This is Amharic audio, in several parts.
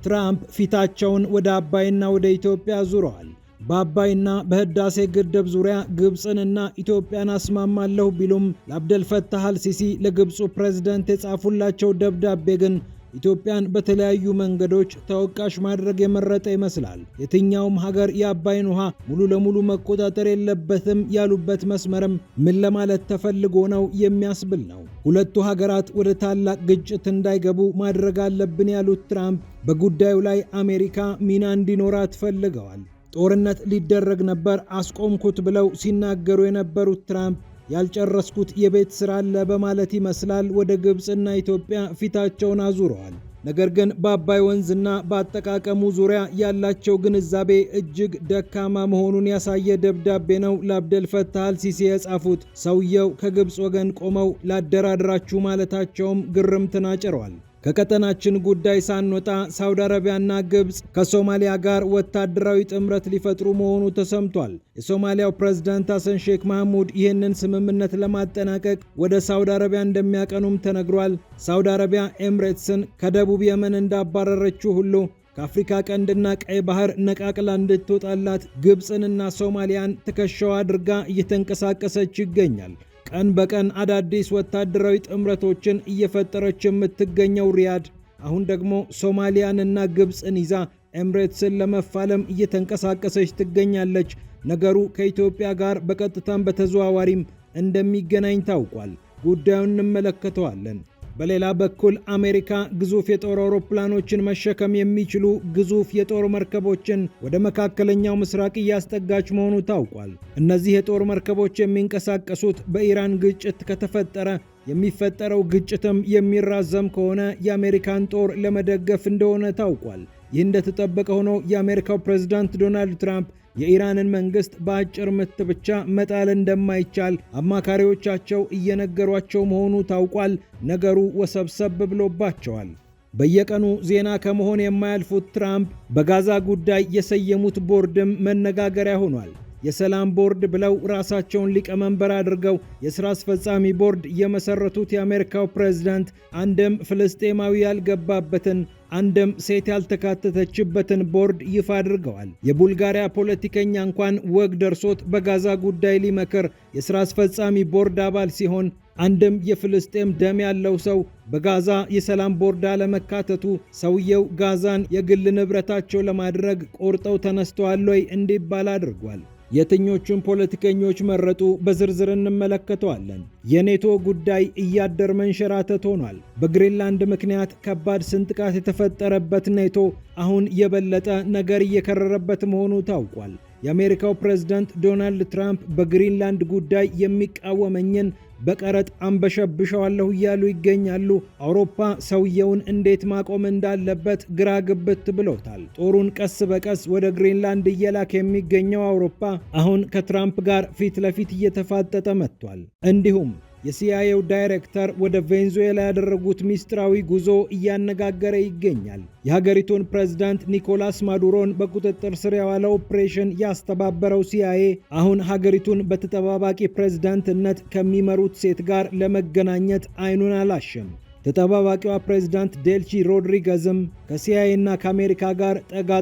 ትራምፕ ፊታቸውን ወደ አባይና ወደ ኢትዮጵያ ዙረዋል። በአባይና በህዳሴ ግድብ ዙሪያ ግብፅንና ኢትዮጵያን አስማማለሁ ቢሉም ለአብደልፈታህ አልሲሲ ለግብፁ ፕሬዝዳንት የጻፉላቸው ደብዳቤ ግን ኢትዮጵያን በተለያዩ መንገዶች ተወቃሽ ማድረግ የመረጠ ይመስላል። የትኛውም ሀገር የአባይን ውሃ ሙሉ ለሙሉ መቆጣጠር የለበትም ያሉበት መስመርም ምን ለማለት ተፈልጎ ነው የሚያስብል ነው። ሁለቱ ሀገራት ወደ ታላቅ ግጭት እንዳይገቡ ማድረግ አለብን ያሉት ትራምፕ በጉዳዩ ላይ አሜሪካ ሚና እንዲኖራት ፈልገዋል። ጦርነት ሊደረግ ነበር አስቆምኩት ብለው ሲናገሩ የነበሩት ትራምፕ ያልጨረስኩት የቤት ስራ አለ በማለት ይመስላል ወደ ግብፅና ኢትዮጵያ ፊታቸውን አዙረዋል። ነገር ግን በአባይ ወንዝና በአጠቃቀሙ ዙሪያ ያላቸው ግንዛቤ እጅግ ደካማ መሆኑን ያሳየ ደብዳቤ ነው ለአብደልፈታህ አልሲሲ የጻፉት። ሰውየው ከግብፅ ወገን ቆመው ላደራድራችሁ ማለታቸውም ግርምትን አጭረዋል። ከቀጠናችን ጉዳይ ሳንወጣ ሳውዲ አረቢያና ግብፅ ከሶማሊያ ጋር ወታደራዊ ጥምረት ሊፈጥሩ መሆኑ ተሰምቷል። የሶማሊያው ፕሬዝዳንት ሐሰን ሼክ መሐሙድ ይህንን ስምምነት ለማጠናቀቅ ወደ ሳውዲ አረቢያ እንደሚያቀኑም ተነግሯል። ሳውዲ አረቢያ ኤምሬትስን ከደቡብ የመን እንዳባረረችው ሁሉ ከአፍሪካ ቀንድና ቀይ ባህር ነቃቅላ እንድትወጣላት ግብፅንና ሶማሊያን ትከሻዋ አድርጋ እየተንቀሳቀሰች ይገኛል። ቀን በቀን አዳዲስ ወታደራዊ ጥምረቶችን እየፈጠረች የምትገኘው ሪያድ አሁን ደግሞ ሶማሊያንና ግብፅን ይዛ ኤምሬትስን ለመፋለም እየተንቀሳቀሰች ትገኛለች። ነገሩ ከኢትዮጵያ ጋር በቀጥታም በተዘዋዋሪም እንደሚገናኝ ታውቋል። ጉዳዩን እንመለከተዋለን። በሌላ በኩል አሜሪካ ግዙፍ የጦር አውሮፕላኖችን መሸከም የሚችሉ ግዙፍ የጦር መርከቦችን ወደ መካከለኛው ምስራቅ እያስጠጋች መሆኑ ታውቋል። እነዚህ የጦር መርከቦች የሚንቀሳቀሱት በኢራን ግጭት ከተፈጠረ የሚፈጠረው ግጭትም የሚራዘም ከሆነ የአሜሪካን ጦር ለመደገፍ እንደሆነ ታውቋል። ይህ እንደተጠበቀ ሆኖ የአሜሪካው ፕሬዝዳንት ዶናልድ ትራምፕ የኢራንን መንግስት በአጭር ምት ብቻ መጣል እንደማይቻል አማካሪዎቻቸው እየነገሯቸው መሆኑ ታውቋል። ነገሩ ወሰብሰብ ብሎባቸዋል። በየቀኑ ዜና ከመሆን የማያልፉት ትራምፕ በጋዛ ጉዳይ የሰየሙት ቦርድም መነጋገሪያ ሆኗል። የሰላም ቦርድ ብለው ራሳቸውን ሊቀመንበር አድርገው የሥራ አስፈጻሚ ቦርድ የመሰረቱት የአሜሪካው ፕሬዝዳንት አንድም ፍልስጤማዊ ያልገባበትን አንድም ሴት ያልተካተተችበትን ቦርድ ይፋ አድርገዋል። የቡልጋሪያ ፖለቲከኛ እንኳን ወግ ደርሶት በጋዛ ጉዳይ ሊመክር የሥራ አስፈጻሚ ቦርድ አባል ሲሆን አንድም የፍልስጤም ደም ያለው ሰው በጋዛ የሰላም ቦርድ አለመካተቱ ሰውየው ጋዛን የግል ንብረታቸው ለማድረግ ቆርጠው ተነስተዋል ወይ እንዲባል አድርጓል። የትኞቹን ፖለቲከኞች መረጡ? በዝርዝር እንመለከተዋለን። የኔቶ ጉዳይ እያደር መንሸራተት ሆኗል። በግሪንላንድ ምክንያት ከባድ ስንጥቃት የተፈጠረበት ኔቶ አሁን የበለጠ ነገር እየከረረበት መሆኑ ታውቋል። የአሜሪካው ፕሬዝዳንት ዶናልድ ትራምፕ በግሪንላንድ ጉዳይ የሚቃወመኝን በቀረጥ አንበሸብሸዋለሁ እያሉ ይገኛሉ። አውሮፓ ሰውየውን እንዴት ማቆም እንዳለበት ግራ ግብት ብሎታል። ጦሩን ቀስ በቀስ ወደ ግሪንላንድ እየላከ የሚገኘው አውሮፓ አሁን ከትራምፕ ጋር ፊት ለፊት እየተፋጠጠ መጥቷል። እንዲሁም የሲአይኤው ዳይሬክተር ወደ ቬንዙዌላ ያደረጉት ሚስጥራዊ ጉዞ እያነጋገረ ይገኛል። የሀገሪቱን ፕሬዝዳንት ኒኮላስ ማዱሮን በቁጥጥር ስር ያዋለው ኦፕሬሽን ያስተባበረው ሲአይኤ አሁን ሀገሪቱን በተጠባባቂ ፕሬዝዳንትነት ከሚመሩት ሴት ጋር ለመገናኘት አይኑን አላሸም። ተጠባባቂዋ ፕሬዝዳንት ዴልቺ ሮድሪገዝም ከሲአይኤ እና ከአሜሪካ ጋር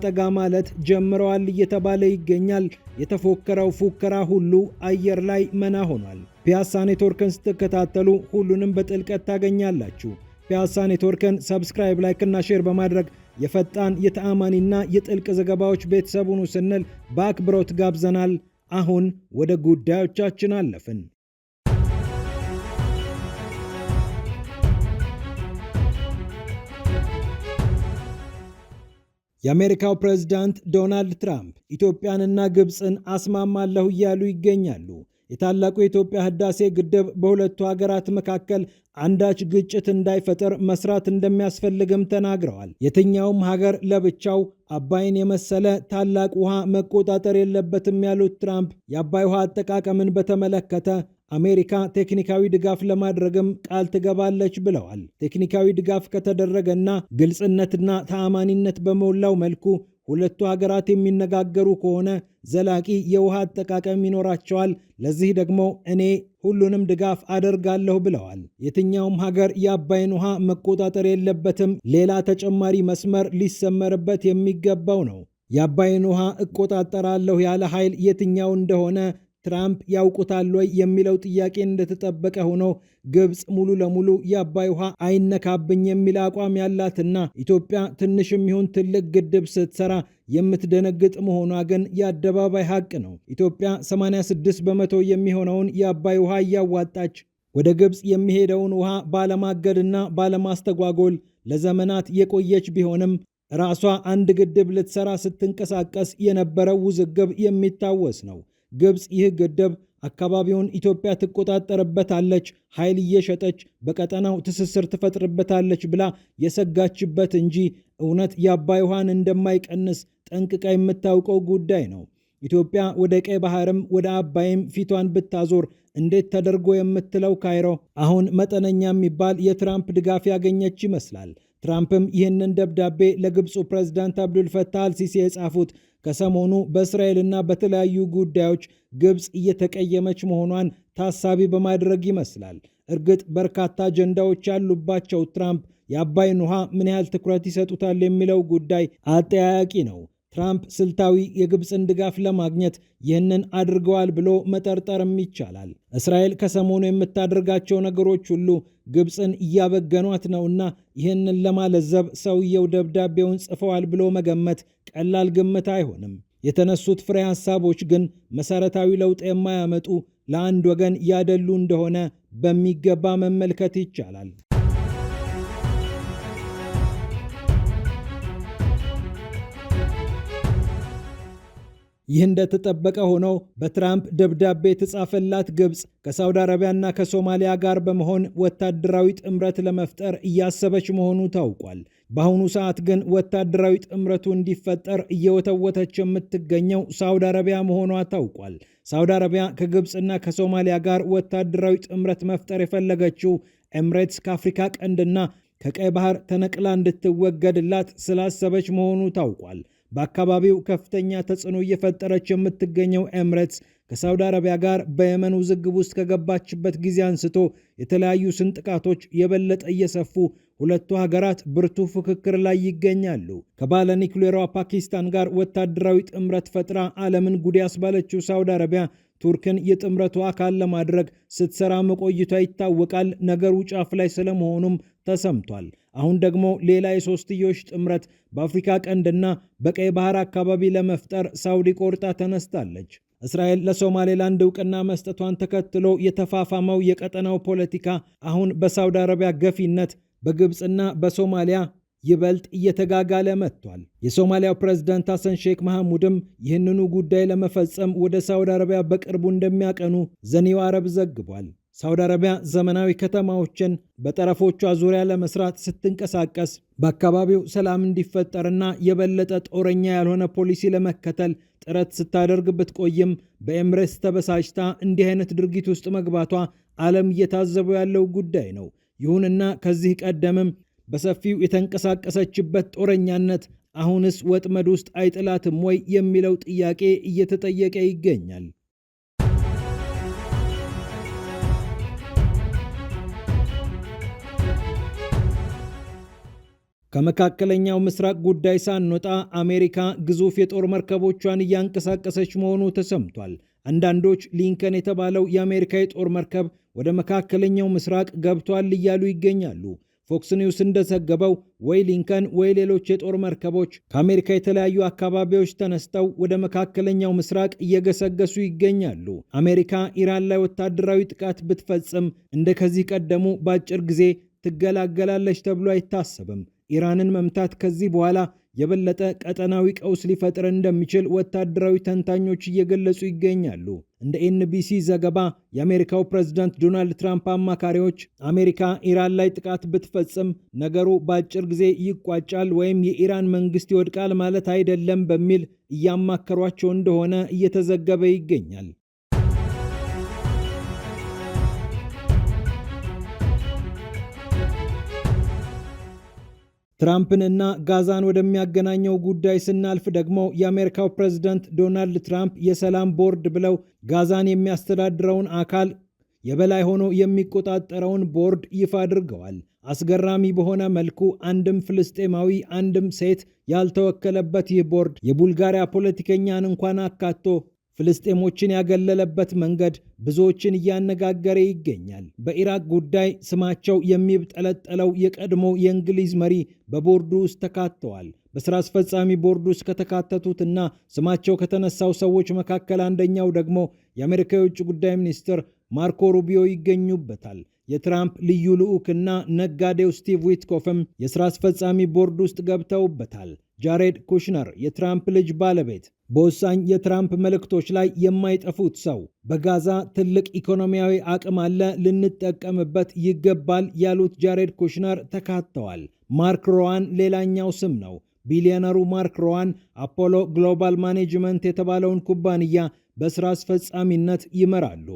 ጠጋ ማለት ጀምረዋል እየተባለ ይገኛል። የተፎከረው ፉከራ ሁሉ አየር ላይ መና ሆኗል። ፒያሳ ኔትወርክን ስትከታተሉ ሁሉንም በጥልቀት ታገኛላችሁ። ፒያሳ ኔትወርክን ሰብስክራይብ፣ ላይክ እና ሼር በማድረግ የፈጣን የተአማኒና የጥልቅ ዘገባዎች ቤተሰቡን ስንል በአክብሮት ጋብዘናል። አሁን ወደ ጉዳዮቻችን አለፍን። የአሜሪካው ፕሬዝዳንት ዶናልድ ትራምፕ ኢትዮጵያንና ግብፅን አስማማለሁ እያሉ ይገኛሉ። የታላቁ የኢትዮጵያ ህዳሴ ግድብ በሁለቱ ሀገራት መካከል አንዳች ግጭት እንዳይፈጠር መስራት እንደሚያስፈልግም ተናግረዋል። የትኛውም ሀገር ለብቻው አባይን የመሰለ ታላቅ ውሃ መቆጣጠር የለበትም ያሉት ትራምፕ የአባይ ውሃ አጠቃቀምን በተመለከተ አሜሪካ ቴክኒካዊ ድጋፍ ለማድረግም ቃል ትገባለች ብለዋል። ቴክኒካዊ ድጋፍ ከተደረገና ግልጽነትና ተአማኒነት በሞላው መልኩ ሁለቱ ሀገራት የሚነጋገሩ ከሆነ ዘላቂ የውሃ አጠቃቀም ይኖራቸዋል። ለዚህ ደግሞ እኔ ሁሉንም ድጋፍ አደርጋለሁ ብለዋል። የትኛውም ሀገር የአባይን ውሃ መቆጣጠር የለበትም። ሌላ ተጨማሪ መስመር ሊሰመርበት የሚገባው ነው። የአባይን ውሃ እቆጣጠራለሁ ያለ ኃይል የትኛው እንደሆነ ትራምፕ ያውቁታል ወይ የሚለው ጥያቄ እንደተጠበቀ ሆኖ ግብፅ ሙሉ ለሙሉ የአባይ ውሃ አይነካብኝ የሚል አቋም ያላትና ኢትዮጵያ ትንሽም ይሁን ትልቅ ግድብ ስትሰራ የምትደነግጥ መሆኗ ግን የአደባባይ ሀቅ ነው። ኢትዮጵያ 86 በመቶ የሚሆነውን የአባይ ውሃ እያዋጣች ወደ ግብፅ የሚሄደውን ውሃ ባለማገድና ባለማስተጓጎል ለዘመናት የቆየች ቢሆንም ራሷ አንድ ግድብ ልትሰራ ስትንቀሳቀስ የነበረው ውዝግብ የሚታወስ ነው። ግብፅ ይህ ግድብ አካባቢውን ኢትዮጵያ ትቆጣጠርበታለች፣ ኃይል እየሸጠች በቀጠናው ትስስር ትፈጥርበታለች ብላ የሰጋችበት እንጂ እውነት የአባይ ውሃን እንደማይቀንስ ጠንቅቃ የምታውቀው ጉዳይ ነው። ኢትዮጵያ ወደ ቀይ ባህርም ወደ አባይም ፊቷን ብታዞር እንዴት ተደርጎ የምትለው ካይሮ አሁን መጠነኛ የሚባል የትራምፕ ድጋፍ ያገኘች ይመስላል። ትራምፕም ይህንን ደብዳቤ ለግብፁ ፕሬዝዳንት አብዱልፈታህ አልሲሲ የጻፉት ከሰሞኑ በእስራኤልና በተለያዩ ጉዳዮች ግብፅ እየተቀየመች መሆኗን ታሳቢ በማድረግ ይመስላል። እርግጥ በርካታ አጀንዳዎች ያሉባቸው ትራምፕ የአባይን ውሃ ምን ያህል ትኩረት ይሰጡታል የሚለው ጉዳይ አጠያያቂ ነው። ትራምፕ ስልታዊ የግብፅን ድጋፍ ለማግኘት ይህንን አድርገዋል ብሎ መጠርጠርም ይቻላል። እስራኤል ከሰሞኑ የምታደርጋቸው ነገሮች ሁሉ ግብፅን እያበገኗት ነውና ይህንን ለማለዘብ ሰውየው ደብዳቤውን ጽፈዋል ብሎ መገመት ቀላል ግምት አይሆንም። የተነሱት ፍሬ ሐሳቦች ግን መሰረታዊ ለውጥ የማያመጡ ለአንድ ወገን ያደሉ እንደሆነ በሚገባ መመልከት ይቻላል። ይህ እንደተጠበቀ ሆኖ በትራምፕ ደብዳቤ የተጻፈላት ግብፅ ከሳውዲ አረቢያና ከሶማሊያ ጋር በመሆን ወታደራዊ ጥምረት ለመፍጠር እያሰበች መሆኑ ታውቋል። በአሁኑ ሰዓት ግን ወታደራዊ ጥምረቱ እንዲፈጠር እየወተወተች የምትገኘው ሳውዲ አረቢያ መሆኗ ታውቋል። ሳውዲ አረቢያ ከግብፅና ከሶማሊያ ጋር ወታደራዊ ጥምረት መፍጠር የፈለገችው ኤምሬትስ ከአፍሪካ ቀንድና ከቀይ ባህር ተነቅላ እንድትወገድላት ስላሰበች መሆኑ ታውቋል። በአካባቢው ከፍተኛ ተጽዕኖ እየፈጠረች የምትገኘው ኤምሬትስ ከሳውዲ አረቢያ ጋር በየመን ውዝግብ ውስጥ ከገባችበት ጊዜ አንስቶ የተለያዩ ስንጥቃቶች የበለጠ እየሰፉ ሁለቱ ሀገራት ብርቱ ፍክክር ላይ ይገኛሉ። ከባለ ኒውክሌሯ ፓኪስታን ጋር ወታደራዊ ጥምረት ፈጥራ ዓለምን ጉድ ያስባለችው ሳውዲ አረቢያ ቱርክን የጥምረቱ አካል ለማድረግ ስትሰራ መቆይቷ ይታወቃል። ነገሩ ጫፍ ላይ ስለመሆኑም ተሰምቷል። አሁን ደግሞ ሌላ የሶስትዮሽ ጥምረት በአፍሪካ ቀንድና በቀይ ባህር አካባቢ ለመፍጠር ሳውዲ ቆርጣ ተነስታለች። እስራኤል ለሶማሌላንድ እውቅና መስጠቷን ተከትሎ የተፋፋመው የቀጠናው ፖለቲካ አሁን በሳውዲ አረቢያ ገፊነት በግብፅና በሶማሊያ ይበልጥ እየተጋጋለ መጥቷል። የሶማሊያው ፕሬዝዳንት ሐሰን ሼክ መሐሙድም ይህንኑ ጉዳይ ለመፈጸም ወደ ሳውዲ አረቢያ በቅርቡ እንደሚያቀኑ ዘኒው አረብ ዘግቧል። ሳውዲ አረቢያ ዘመናዊ ከተማዎችን በጠረፎቿ ዙሪያ ለመስራት ስትንቀሳቀስ በአካባቢው ሰላም እንዲፈጠርና የበለጠ ጦረኛ ያልሆነ ፖሊሲ ለመከተል ጥረት ስታደርግ ብትቆይም በኤምሬትስ ተበሳጭታ እንዲህ አይነት ድርጊት ውስጥ መግባቷ ዓለም እየታዘበው ያለው ጉዳይ ነው። ይሁንና ከዚህ ቀደምም በሰፊው የተንቀሳቀሰችበት ጦረኛነት አሁንስ ወጥመድ ውስጥ አይጥላትም ወይ የሚለው ጥያቄ እየተጠየቀ ይገኛል። ከመካከለኛው ምስራቅ ጉዳይ ሳንወጣ አሜሪካ ግዙፍ የጦር መርከቦቿን እያንቀሳቀሰች መሆኑ ተሰምቷል። አንዳንዶች ሊንከን የተባለው የአሜሪካ የጦር መርከብ ወደ መካከለኛው ምስራቅ ገብቷል እያሉ ይገኛሉ። ፎክስ ኒውስ እንደዘገበው ወይ ሊንከን ወይ ሌሎች የጦር መርከቦች ከአሜሪካ የተለያዩ አካባቢዎች ተነስተው ወደ መካከለኛው ምስራቅ እየገሰገሱ ይገኛሉ። አሜሪካ ኢራን ላይ ወታደራዊ ጥቃት ብትፈጽም እንደ ከዚህ ቀደሙ በአጭር ጊዜ ትገላገላለች ተብሎ አይታሰብም። ኢራንን መምታት ከዚህ በኋላ የበለጠ ቀጠናዊ ቀውስ ሊፈጥር እንደሚችል ወታደራዊ ተንታኞች እየገለጹ ይገኛሉ። እንደ ኤንቢሲ ዘገባ የአሜሪካው ፕሬዝዳንት ዶናልድ ትራምፕ አማካሪዎች አሜሪካ ኢራን ላይ ጥቃት ብትፈጽም ነገሩ በአጭር ጊዜ ይቋጫል ወይም የኢራን መንግስት ይወድቃል ማለት አይደለም በሚል እያማከሯቸው እንደሆነ እየተዘገበ ይገኛል። ትራምፕንና ጋዛን ወደሚያገናኘው ጉዳይ ስናልፍ ደግሞ የአሜሪካው ፕሬዝዳንት ዶናልድ ትራምፕ የሰላም ቦርድ ብለው ጋዛን የሚያስተዳድረውን አካል የበላይ ሆኖ የሚቆጣጠረውን ቦርድ ይፋ አድርገዋል። አስገራሚ በሆነ መልኩ አንድም ፍልስጤማዊ አንድም ሴት ያልተወከለበት ይህ ቦርድ የቡልጋሪያ ፖለቲከኛን እንኳን አካቶ ፍልስጤሞችን ያገለለበት መንገድ ብዙዎችን እያነጋገረ ይገኛል። በኢራቅ ጉዳይ ስማቸው የሚብጠለጠለው የቀድሞ የእንግሊዝ መሪ በቦርዱ ውስጥ ተካተዋል። በስራ አስፈጻሚ ቦርድ ውስጥ ከተካተቱትና ስማቸው ከተነሳው ሰዎች መካከል አንደኛው ደግሞ የአሜሪካ የውጭ ጉዳይ ሚኒስትር ማርኮ ሩቢዮ ይገኙበታል። የትራምፕ ልዩ ልዑክና ነጋዴው ስቲቭ ዊትኮፍም የስራ አስፈጻሚ ቦርድ ውስጥ ገብተውበታል። ጃሬድ ኩሽነር የትራምፕ ልጅ ባለቤት በወሳኝ የትራምፕ መልእክቶች ላይ የማይጠፉት ሰው፣ በጋዛ ትልቅ ኢኮኖሚያዊ አቅም አለ፣ ልንጠቀምበት ይገባል ያሉት ጃሬድ ኩሽነር ተካተዋል። ማርክ ሮዋን ሌላኛው ስም ነው። ቢሊዮነሩ ማርክ ሮዋን አፖሎ ግሎባል ማኔጅመንት የተባለውን ኩባንያ በስራ አስፈጻሚነት ይመራሉ።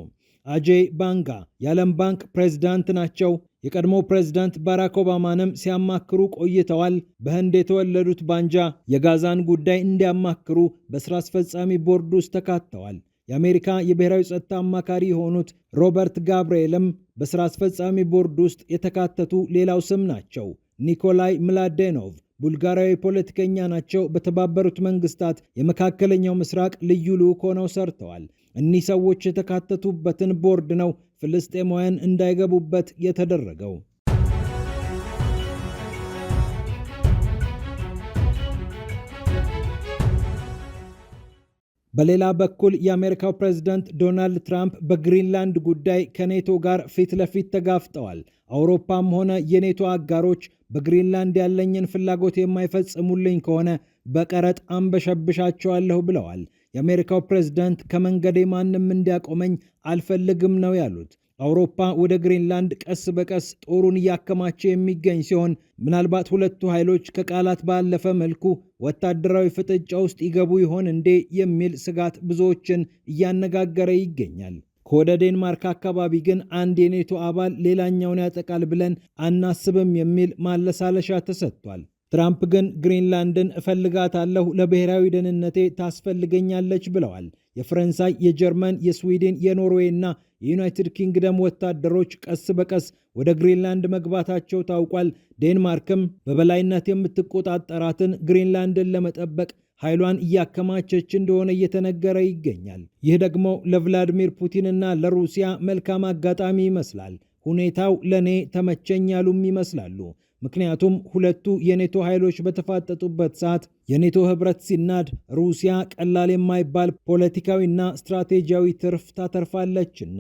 አጄይ ባንጋ የዓለም ባንክ ፕሬዝዳንት ናቸው። የቀድሞ ፕሬዝዳንት ባራክ ኦባማንም ሲያማክሩ ቆይተዋል። በህንድ የተወለዱት ባንጃ የጋዛን ጉዳይ እንዲያማክሩ በስራ አስፈጻሚ ቦርድ ውስጥ ተካተዋል። የአሜሪካ የብሔራዊ ጸጥታ አማካሪ የሆኑት ሮበርት ጋብርኤልም በስራ አስፈጻሚ ቦርድ ውስጥ የተካተቱ ሌላው ስም ናቸው። ኒኮላይ ምላዴኖቭ ቡልጋሪያዊ ፖለቲከኛ ናቸው። በተባበሩት መንግስታት የመካከለኛው ምስራቅ ልዩ ልዑክ ሆነው ሰርተዋል። እኒህ ሰዎች የተካተቱበትን ቦርድ ነው ፍልስጤማውያን እንዳይገቡበት የተደረገው። በሌላ በኩል የአሜሪካው ፕሬዝዳንት ዶናልድ ትራምፕ በግሪንላንድ ጉዳይ ከኔቶ ጋር ፊት ለፊት ተጋፍጠዋል። አውሮፓም ሆነ የኔቶ አጋሮች በግሪንላንድ ያለኝን ፍላጎት የማይፈጽሙልኝ ከሆነ በቀረጥ አንበሸብሻቸዋለሁ ብለዋል። የአሜሪካው ፕሬዝዳንት ከመንገዴ ማንም እንዲያቆመኝ አልፈልግም ነው ያሉት። አውሮፓ ወደ ግሪንላንድ ቀስ በቀስ ጦሩን እያከማቸ የሚገኝ ሲሆን ምናልባት ሁለቱ ኃይሎች ከቃላት ባለፈ መልኩ ወታደራዊ ፍጥጫ ውስጥ ይገቡ ይሆን እንዴ የሚል ስጋት ብዙዎችን እያነጋገረ ይገኛል። ከወደ ዴንማርክ አካባቢ ግን አንድ የኔቶ አባል ሌላኛውን ያጠቃል ብለን አናስብም የሚል ማለሳለሻ ተሰጥቷል። ትራምፕ ግን ግሪንላንድን እፈልጋታለሁ፣ ለብሔራዊ ደህንነቴ ታስፈልገኛለች ብለዋል። የፈረንሳይ፣ የጀርመን፣ የስዊድን፣ የኖርዌይ እና የዩናይትድ ኪንግደም ወታደሮች ቀስ በቀስ ወደ ግሪንላንድ መግባታቸው ታውቋል። ዴንማርክም በበላይነት የምትቆጣጠራትን ግሪንላንድን ለመጠበቅ ኃይሏን እያከማቸች እንደሆነ እየተነገረ ይገኛል። ይህ ደግሞ ለቭላዲሚር ፑቲንና ለሩሲያ መልካም አጋጣሚ ይመስላል። ሁኔታው ለኔ ተመቸኝ ያሉም ይመስላሉ። ምክንያቱም ሁለቱ የኔቶ ኃይሎች በተፋጠጡበት ሰዓት የኔቶ ህብረት ሲናድ ሩሲያ ቀላል የማይባል ፖለቲካዊና ስትራቴጂያዊ ትርፍ ታተርፋለችና።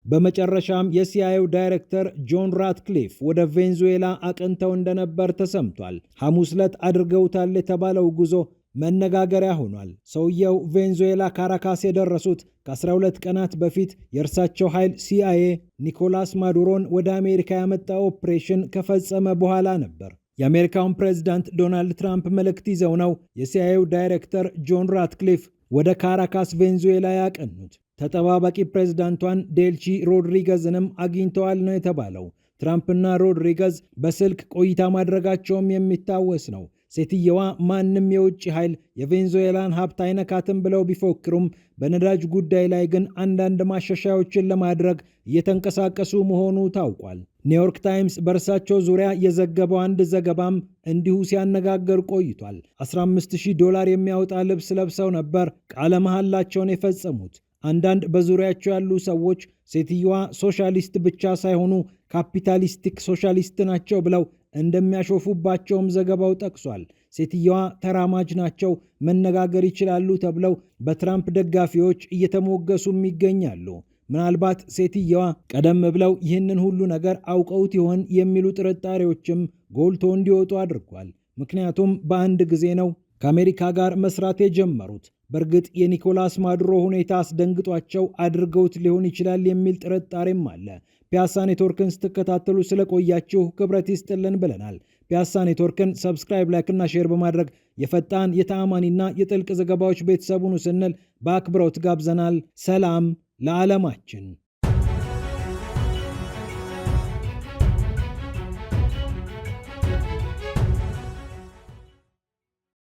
በመጨረሻም የሲአይኤው ዳይሬክተር ጆን ራትክሊፍ ወደ ቬንዙዌላ አቅንተው እንደነበር ተሰምቷል። ሐሙስ ዕለት አድርገውታል የተባለው ጉዞ መነጋገሪያ ሆኗል። ሰውየው ቬንዙዌላ ካራካስ የደረሱት ከ12 ቀናት በፊት የእርሳቸው ኃይል ሲአይኤ ኒኮላስ ማዱሮን ወደ አሜሪካ ያመጣ ኦፕሬሽን ከፈጸመ በኋላ ነበር። የአሜሪካውን ፕሬዝዳንት ዶናልድ ትራምፕ መልእክት ይዘው ነው የሲአይኤው ዳይሬክተር ጆን ራትክሊፍ ወደ ካራካስ ቬንዙዌላ ያቀኑት። ተጠባባቂ ፕሬዝዳንቷን ዴልቺ ሮድሪገዝንም አግኝተዋል ነው የተባለው። ትራምፕና ሮድሪገዝ በስልክ ቆይታ ማድረጋቸውም የሚታወስ ነው። ሴትየዋ ማንም የውጭ ኃይል የቬንዙዌላን ሀብት አይነካትም ብለው ቢፎክሩም በነዳጅ ጉዳይ ላይ ግን አንዳንድ ማሻሻያዎችን ለማድረግ እየተንቀሳቀሱ መሆኑ ታውቋል። ኒውዮርክ ታይምስ በእርሳቸው ዙሪያ የዘገበው አንድ ዘገባም እንዲሁ ሲያነጋገር ቆይቷል። $15,000 የሚያወጣ ልብስ ለብሰው ነበር ቃለ መሐላቸውን የፈጸሙት። አንዳንድ በዙሪያቸው ያሉ ሰዎች ሴትየዋ ሶሻሊስት ብቻ ሳይሆኑ ካፒታሊስቲክ ሶሻሊስት ናቸው ብለው እንደሚያሾፉባቸውም ዘገባው ጠቅሷል። ሴትየዋ ተራማጅ ናቸው፣ መነጋገር ይችላሉ ተብለው በትራምፕ ደጋፊዎች እየተሞገሱም ይገኛሉ። ምናልባት ሴትየዋ ቀደም ብለው ይህንን ሁሉ ነገር አውቀውት ይሆን የሚሉ ጥርጣሬዎችም ጎልቶ እንዲወጡ አድርጓል። ምክንያቱም በአንድ ጊዜ ነው ከአሜሪካ ጋር መስራት የጀመሩት። በእርግጥ የኒኮላስ ማዱሮ ሁኔታ አስደንግጧቸው አድርገውት ሊሆን ይችላል የሚል ጥርጣሬም አለ። ፒያሳ ኔትወርክን ስትከታተሉ ስለቆያችሁ ክብረት ይስጥልን ብለናል። ፒያሳ ኔትወርክን ሰብስክራይብ፣ ላይክ እና ሼር በማድረግ የፈጣን የተአማኒና የጥልቅ ዘገባዎች ቤተሰቡን ስንል በአክብሮት ጋብዘናል። ሰላም ለዓለማችን።